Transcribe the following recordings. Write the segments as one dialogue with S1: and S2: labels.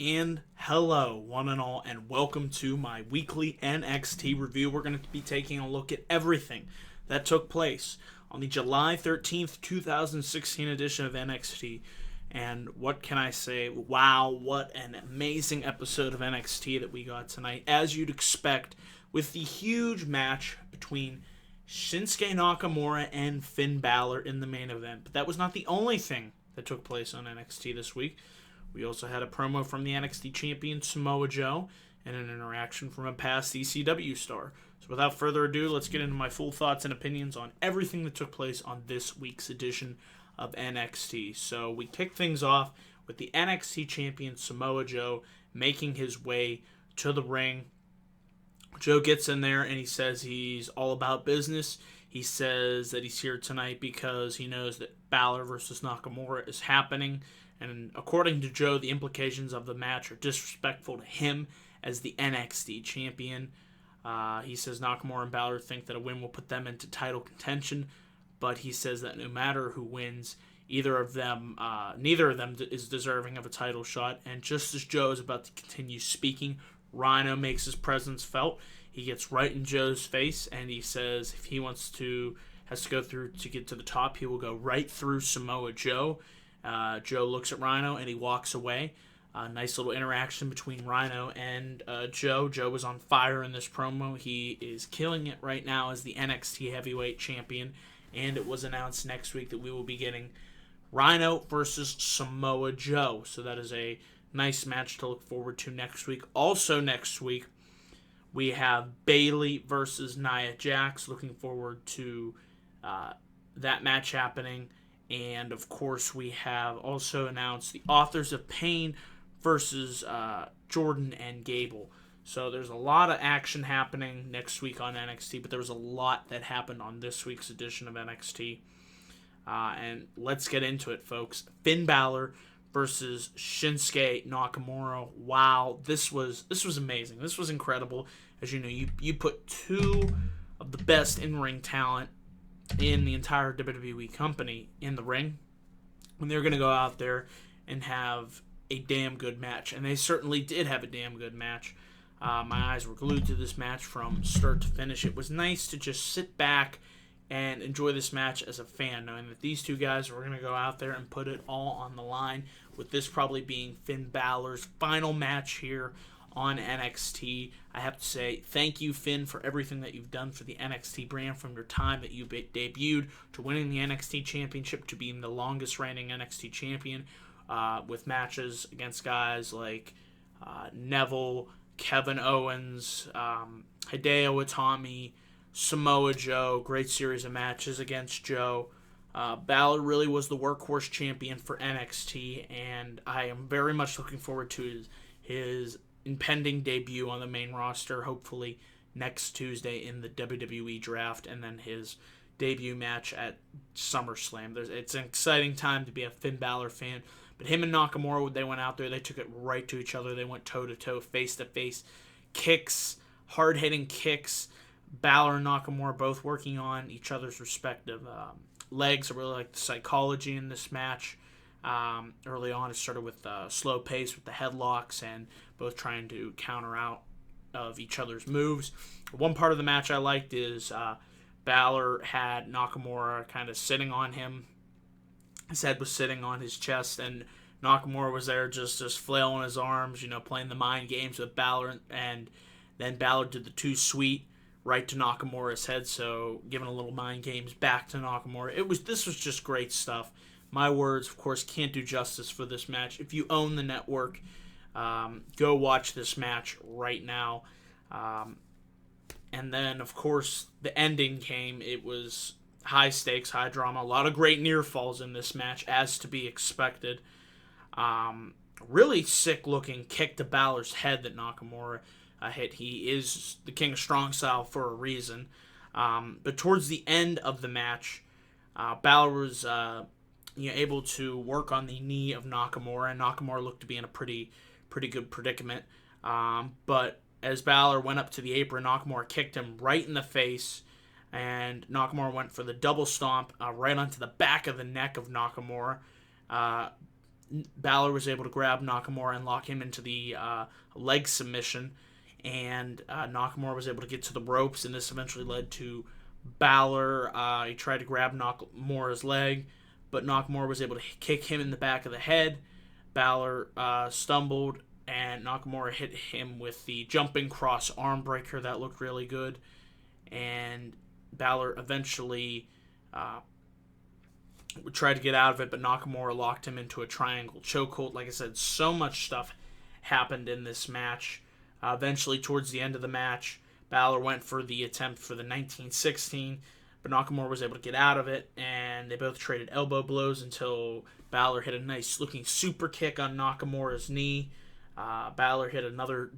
S1: And hello, one and all, and welcome to my weekly NXT review. We're going to be taking a look at everything that took place on the July 13th, 2016 edition of NXT. And what can I say? Wow, what an amazing episode of NXT that we got tonight. As you'd expect, with the huge match between Shinsuke Nakamura and Finn Balor in the main event. But that was not the only thing that took place on NXT this week. We also had a promo from the NXT champion Samoa Joe and an interaction from a past ECW star. So without further ado, let's get into my full thoughts and opinions on everything that took place on this week's edition of NXT. So we kick things off with the NXT champion Samoa Joe making his way to the ring. Joe gets in there and he says he's all about business. He says that he's here tonight because he knows that Balor versus Nakamura is happening. And according to Joe, the implications of the match are disrespectful to him as the NXT champion. He says Nakamura and Balor think that a win will put them into title contention, but he says that no matter who wins, neither of them is deserving of a title shot. And just as Joe is about to continue speaking, Rhino makes his presence felt. He gets right in Joe's face, and he says if he has to go through to get to the top, he will go right through Samoa Joe. Joe looks at Rhino and he walks away. Nice little interaction between Rhino and Joe. Joe was on fire in this promo. He is killing it right now as the NXT Heavyweight Champion. And it was announced next week that we will be getting Rhino versus Samoa Joe. So that is a nice match to look forward to next week. Also next week, we have Bayley versus Nia Jax. Looking forward to that match happening. And, of course, we have also announced the Authors of Pain versus Jordan and Gable. So there's a lot of action happening next week on NXT, but there was a lot that happened on this week's edition of NXT. And let's get into it, folks. Finn Balor versus Shinsuke Nakamura. Wow, this was amazing. This was incredible. As you know, you put two of the best in-ring talent in the entire WWE company in the ring, and they're going to go out there and have a damn good match. And they certainly did have a damn good match. My eyes were glued to this match from start to finish. It was nice to just sit back and enjoy this match as a fan, knowing that these two guys were going to go out there and put it all on the line, with this probably being Finn Balor's final match here on NXT. I have to say thank you, Finn, for everything that you've done for the NXT brand, from your time that you debuted to winning the NXT Championship to being the longest reigning NXT champion, with matches against guys like Neville, Kevin Owens, Hideo Itami, Samoa Joe. Great series of matches against Joe. Balor really was the workhorse champion for NXT, and I am very much looking forward to his impending debut on the main roster, hopefully next Tuesday in the WWE draft, and then his debut match at SummerSlam. It's an exciting time to be a Finn Balor fan. But him and Nakamura, they went out there, they took it right to each other. They went toe-to-toe, face-to-face, kicks, hard-hitting kicks. Balor and Nakamura both working on each other's respective legs. I really like the psychology in this match. Early on, it started with slow pace with the headlocks and both trying to counter out of each other's moves. One part of the match I liked is Balor had Nakamura kind of sitting on him. His head was sitting on his chest, and Nakamura was there just flailing his arms, playing the mind games with Balor, and then Balor did the too sweet right to Nakamura's head, so giving a little mind games back to Nakamura. This was just great stuff. My words, of course, can't do justice for this match. If you own the network, go watch this match right now. And then, of course, the ending came. It was high stakes, high drama. A lot of great near falls in this match, as to be expected. Really sick-looking kick to Balor's head that Nakamura hit. He is the king of strong style for a reason. But towards the end of the match, Balor was able to work on the knee of Nakamura, and Nakamura looked to be in a pretty good predicament. But as Balor went up to the apron, Nakamura kicked him right in the face, and Nakamura went for the double stomp right onto the back of the neck of Nakamura. Balor was able to grab Nakamura and lock him into the leg submission, and Nakamura was able to get to the ropes, and this eventually led to Balor. He tried to grab Nakamura's leg, but Nakamura was able to kick him in the back of the head. Balor stumbled, and Nakamura hit him with the jumping cross arm breaker. That looked really good. And Balor eventually tried to get out of it, but Nakamura locked him into a triangle chokehold. Like I said, so much stuff happened in this match. Eventually, towards the end of the match, Balor went for the attempt for the 1916, but Nakamura was able to get out of it, and they both traded elbow blows until Balor hit a nice-looking super kick on Nakamura's knee. Balor hit another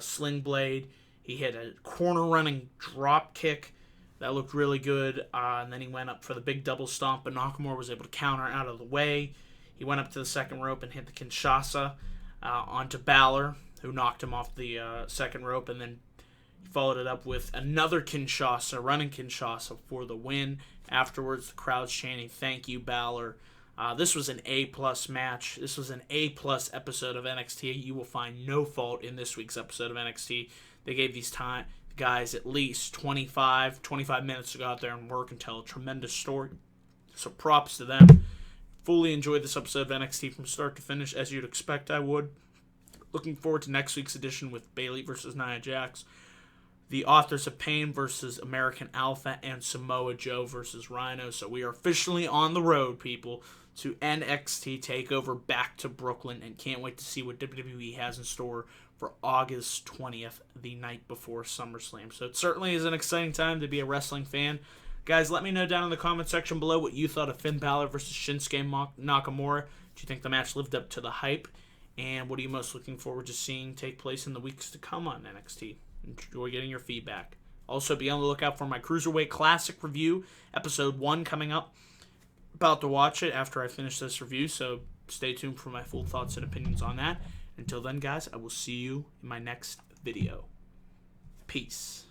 S1: sling blade. He hit a corner-running drop kick that looked really good, and then he went up for the big double stomp, but Nakamura was able to counter out of the way. He went up to the second rope and hit the Kinshasa onto Balor, who knocked him off the second rope, and then he followed it up with another Kinshasa, running Kinshasa for the win. Afterwards, the crowd's chanting, "Thank you, Balor." This was an A-plus match. This was an A-plus episode of NXT. You will find no fault in this week's episode of NXT. They gave these guys at least 25 minutes to go out there and work and tell a tremendous story. So props to them. Fully enjoyed this episode of NXT from start to finish, as you'd expect I would. Looking forward to next week's edition with Bayley versus Nia Jax, the Authors of Pain versus American Alpha, and Samoa Joe versus Rhino. So we are officially on the road, people, to NXT TakeOver back to Brooklyn, and can't wait to see what WWE has in store for August 20th, the night before SummerSlam. So it certainly is an exciting time to be a wrestling fan. Guys, let me know down in the comment section below what you thought of Finn Balor versus Shinsuke Nakamura. Do you think the match lived up to the hype? And what are you most looking forward to seeing take place in the weeks to come on NXT? Enjoy getting your feedback. Also, be on the lookout for my Cruiserweight Classic review, Episode 1 coming up. About to watch it after I finish this review, so stay tuned for my full thoughts and opinions on that. Until then, guys, I will see you in my next video. Peace.